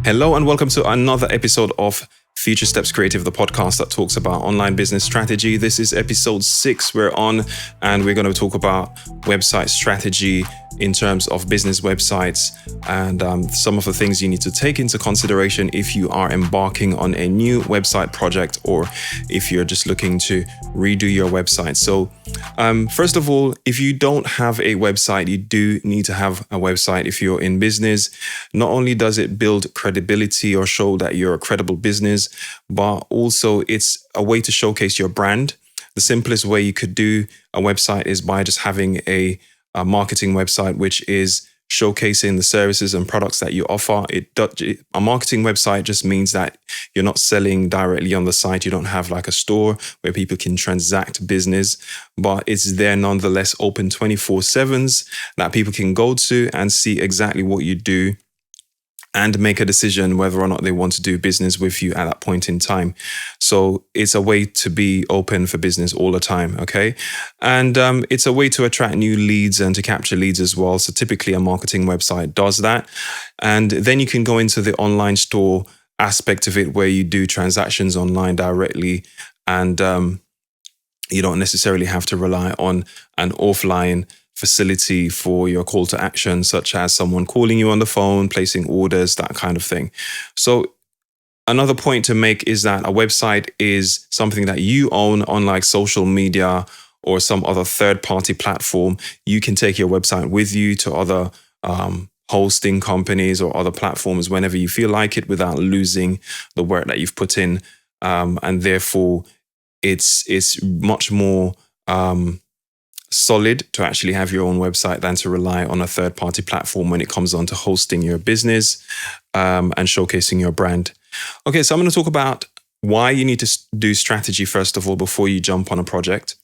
Hello and welcome to another episode of Future Steps Creative, the podcast that talks about online business strategy. This is episode 6 we're on, and we're going to talk about website strategy in terms of business websites and some of the things you need to take into consideration if you are embarking on a new website project or if you're just looking to redo your website. So first of all, if you don't have a website, you do need to have a website if you're in business. Not only does it build credibility or show that you're a credible business, but also it's a way to showcase your brand. The simplest way you could do a website is by just having a marketing website, which is showcasing the services and products that you offer. A marketing website just means that you're not selling directly on the site. You don't have like a store where people can transact business, but it's there nonetheless, open 24/7s that people can go to and see exactly what you do and make a decision whether or not they want to do business with you at that point in time. So it's a way to be open for business all the time, okay? And it's a way to attract new leads and to capture leads as well. So typically a marketing website does that. And then you can go into the online store aspect of it where you do transactions online directly, and you don't necessarily have to rely on an offline facility for your call to action, such as someone calling you on the phone, placing orders, that kind of thing. So another point to make is that a website is something that you own, unlike social media or some other third-party platform. You can take your website with you to other hosting companies or other platforms whenever you feel like it without losing the work that you've put in. And therefore, it's much more solid to actually have your own website than to rely on a third-party platform when it comes on to hosting your business and showcasing your brand. Okay, so I'm going to talk about why you need to do strategy first of all before you jump on a project.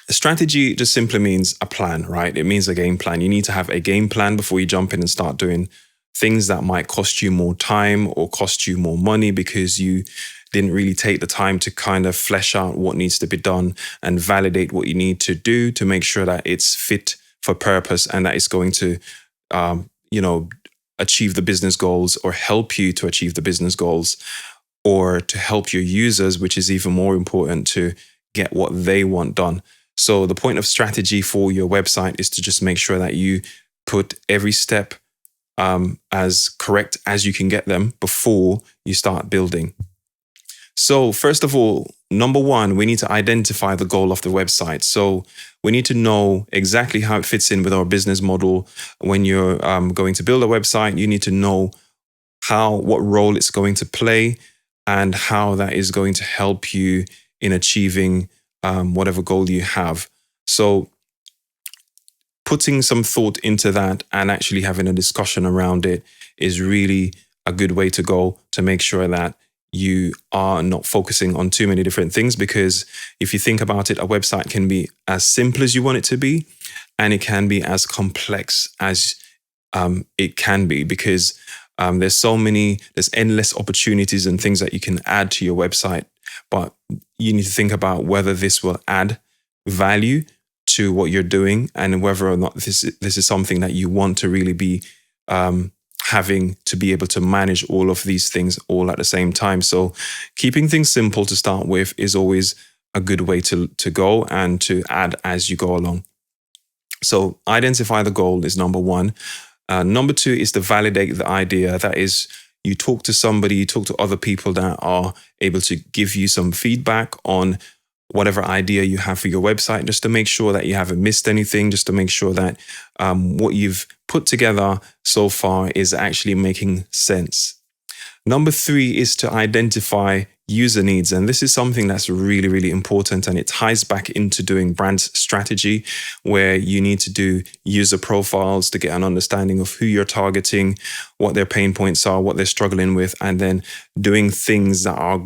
Strategy just simply means a plan, right? It means a game plan. You need to have a game plan before you jump in and start doing things that might cost you more time or cost you more money because you didn't really take the time to kind of flesh out what needs to be done and validate what you need to do to make sure that it's fit for purpose and that it's going to, achieve the business goals or help you to achieve the business goals or to help your users, which is even more important, to get what they want done. So the point of strategy for your website is to just make sure that you put every step as correct as you can get them before you start building. So first of all, number one, we need to identify the goal of the website. So we need to know exactly how it fits in with our business model. When you're going to build a website, you need to know what role it's going to play and how that is going to help you in achieving whatever goal you have. So putting some thought into that and actually having a discussion around it is really a good way to go to make sure that you are not focusing on too many different things, because if you think about it, a website can be as simple as you want it to be, and it can be as complex as it can be, because there's endless opportunities and things that you can add to your website, but you need to think about whether this will add value to what you're doing and whether or not this is something that you want to really be having to be able to manage all of these things all at the same time. So keeping things simple to start with is always a good way to go and to add as you go along. So identify the goal is number one. Number two is to validate the idea. That is, you talk to somebody, you talk to other people that are able to give you some feedback on whatever idea you have for your website, just to make sure that you haven't missed anything, just to make sure that what you've put together so far is actually making sense. Number three is to identify user needs. And this is something that's really, really important. And it ties back into doing brand strategy, where you need to do user profiles to get an understanding of who you're targeting, what their pain points are, what they're struggling with, and then doing things that are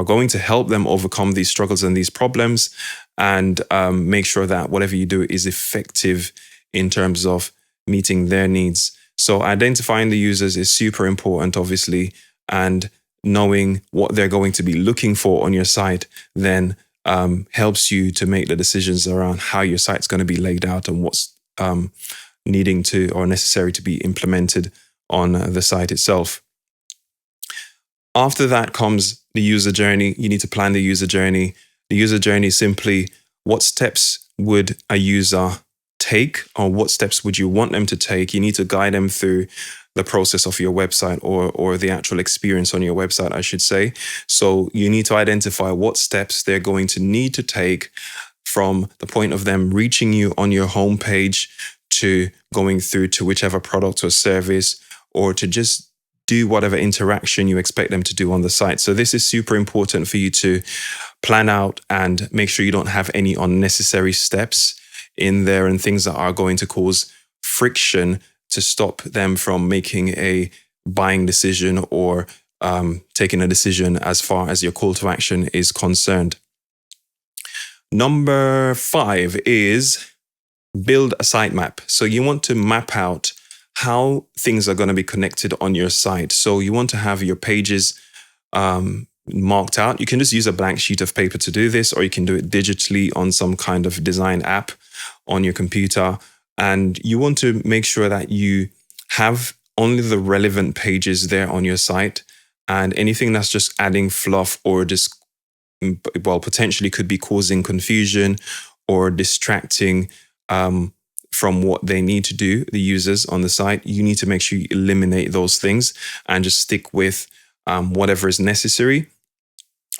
going to help them overcome these struggles and these problems, and make sure that whatever you do is effective in terms of meeting their needs. So identifying the users is super important, obviously, and knowing what they're going to be looking for on your site then helps you to make the decisions around how your site's going to be laid out and what's needing to or necessary to be implemented on the site itself. After that comes the user journey. You need to plan the user journey. The user journey is simply what steps would a user take, or what steps would you want them to take. You need to guide them through the process of your website, or the actual experience on your website, I should say. So you need to identify what steps they're going to need to take from the point of them reaching you on your homepage to going through to whichever product or service, or to just do whatever interaction you expect them to do on the site. So this is super important for you to plan out and make sure you don't have any unnecessary steps in there and things that are going to cause friction to stop them from making a buying decision or taking a decision as far as your call to action is concerned. Number 5 is build a sitemap. So you want to map out how things are going to be connected on your site. So you want to have your pages marked out. You can just use a blank sheet of paper to do this, or you can do it digitally on some kind of design app on your computer. And you want to make sure that you have only the relevant pages there on your site, and anything that's just adding fluff or just, well, potentially could be causing confusion or distracting from what they need to do, the users on the site, you need to make sure you eliminate those things and just stick with whatever is necessary,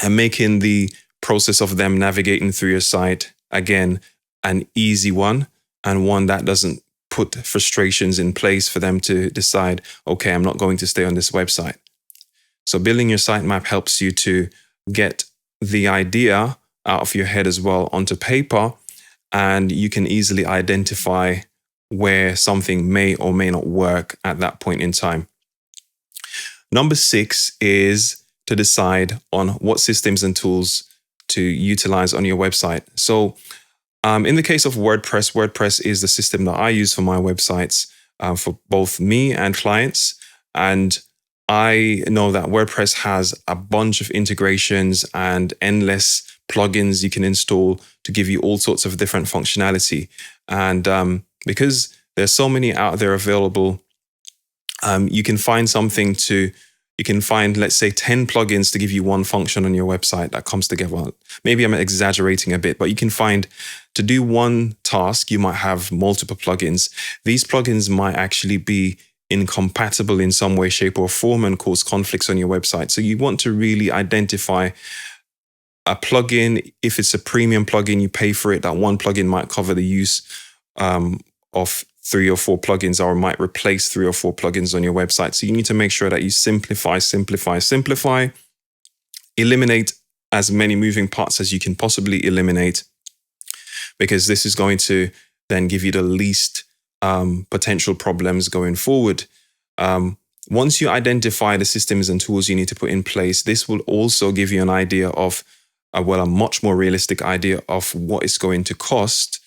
and making the process of them navigating through your site, again, an easy one, and one that doesn't put frustrations in place for them to decide, okay, I'm not going to stay on this website. So building your sitemap helps you to get the idea out of your head as well onto paper, and you can easily identify where something may or may not work at that point in time. Number 6 is to decide on what systems and tools to utilize on your website. So in the case of WordPress, WordPress is the system that I use for my websites, for both me and clients. And I know that WordPress has a bunch of integrations and endless plugins you can install to give you all sorts of different functionality. And because there's so many out there available, you can find let's say 10 plugins to give you one function on your website that comes together. Well, maybe I'm exaggerating a bit, but you can find, to do one task, you might have multiple plugins. These plugins might actually be incompatible in some way, shape, or form and cause conflicts on your website. So you want to really identify a plugin. If it's a premium plugin, you pay for it. That one plugin might cover the use of 3 or 4 plugins, or might replace 3 or 4 plugins on your website. So you need to make sure that you simplify, eliminate as many moving parts as you can possibly eliminate, because this is going to then give you the least potential problems going forward. Once you identify the systems and tools you need to put in place, this will also give you an idea of, a much more realistic idea of what it's going to cost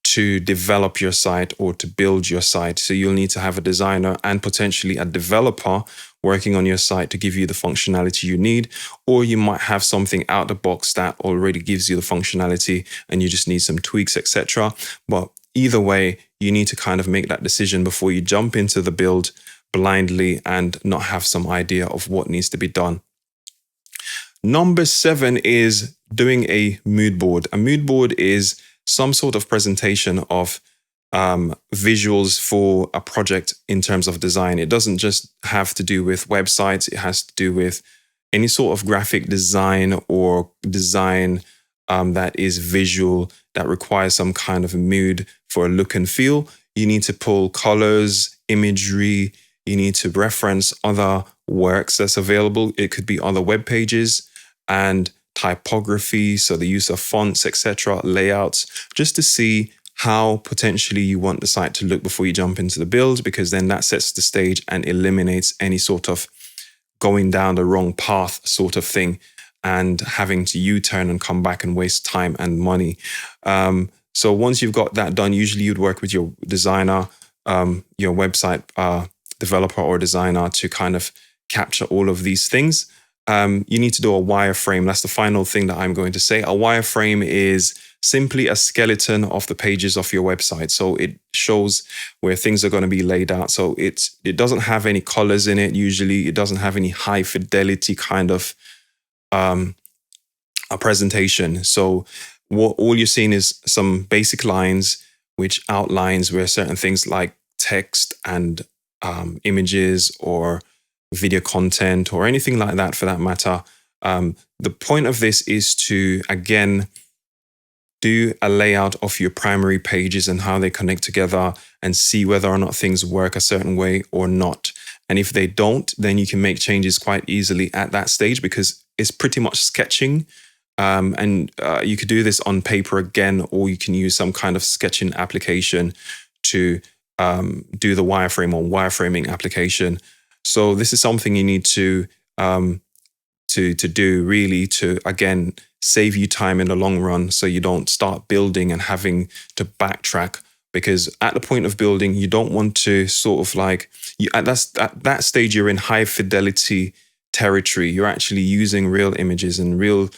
to develop your site or to build your site. So you'll need to have a designer and potentially a developer working on your site to give you the functionality you need, or you might have something out the box that already gives you the functionality and you just need some tweaks, etc. But either way, you need to kind of make that decision before you jump into the build blindly and not have some idea of what needs to be done. Number 7 is doing a mood board. A mood board is some sort of presentation of visuals for a project in terms of design. It doesn't just have to do with websites. It has to do with any sort of graphic design or design that is visual, that requires some kind of mood for a look and feel. You need to pull colors, imagery. You need to reference other works that's available. It could be other web pages and typography, so the use of fonts, etc., layouts, just to see how potentially you want the site to look before you jump into the build, because then that sets the stage and eliminates any sort of going down the wrong path sort of thing and having to U-turn and come back and waste time and money. So once you've got that done, usually you'd work with your designer, your website developer or designer to kind of capture all of these things. You need to do a wireframe. That's the final thing that I'm going to say. A wireframe is simply a skeleton of the pages of your website. So it shows where things are going to be laid out. So it doesn't have any colors in it. Usually it doesn't have any high fidelity kind of a presentation. So what all you're seeing is some basic lines, which outlines where certain things like text and images or video content or anything like that for that matter. The point of this is to, again, do a layout of your primary pages and how they connect together and see whether or not things work a certain way or not. And if they don't, then you can make changes quite easily at that stage, because it's pretty much sketching. You could do this on paper again, or you can use some kind of sketching application to do the wireframe or wireframing application. So this is something you need to do really to, again, save you time in the long run, so you don't start building and having to backtrack. Because at the point of building, you don't want to sort of like, at that stage, you're in high fidelity territory. You're actually using real images and real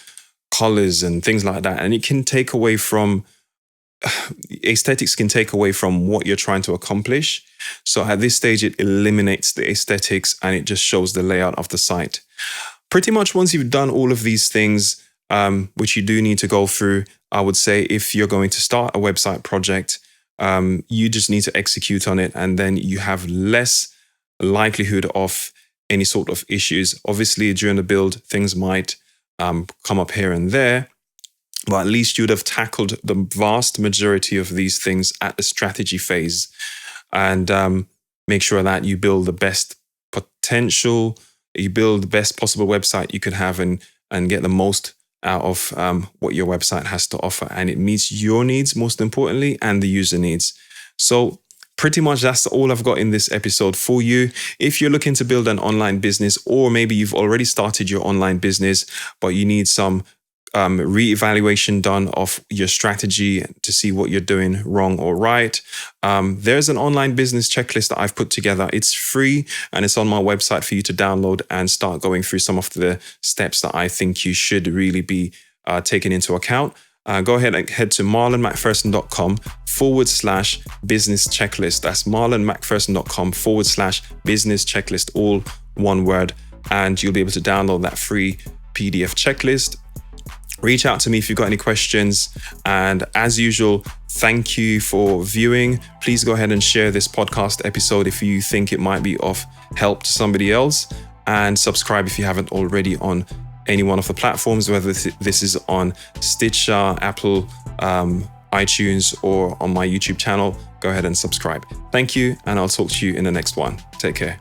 colors and things like that. And it can take away from, aesthetics can take away from what you're trying to accomplish. So at this stage, it eliminates the aesthetics and it just shows the layout of the site. Pretty much once you've done all of these things, which you do need to go through, I would say if you're going to start a website project, you just need to execute on it, and then you have less likelihood of any sort of issues. Obviously, during the build, things might come up here and there, but at least you'd have tackled the vast majority of these things at the strategy phase, and make sure that you build the best potential, you build the best possible website you could have, and get the most out of what your website has to offer. And it meets your needs, most importantly, and the user needs. So pretty much that's all I've got in this episode for you. If you're looking to build an online business, or maybe you've already started your online business, but you need some reevaluation done of your strategy to see what you're doing wrong or right, there's an online business checklist that I've put together. It's free and it's on my website for you to download and start going through some of the steps that I think you should really be taking into account. Go ahead and head to marlonmcpherson.com/business checklist. That's marlonmcpherson.com/business checklist, all one word. And you'll be able to download that free PDF checklist. Reach out to me if you've got any questions. And as usual, thank you for viewing. Please go ahead and share this podcast episode if you think it might be of help to somebody else. And subscribe if you haven't already on any one of the platforms, whether this is on Stitcher, Apple, iTunes, or on my YouTube channel. Go ahead and subscribe. Thank you, and I'll talk to you in the next one. Take care.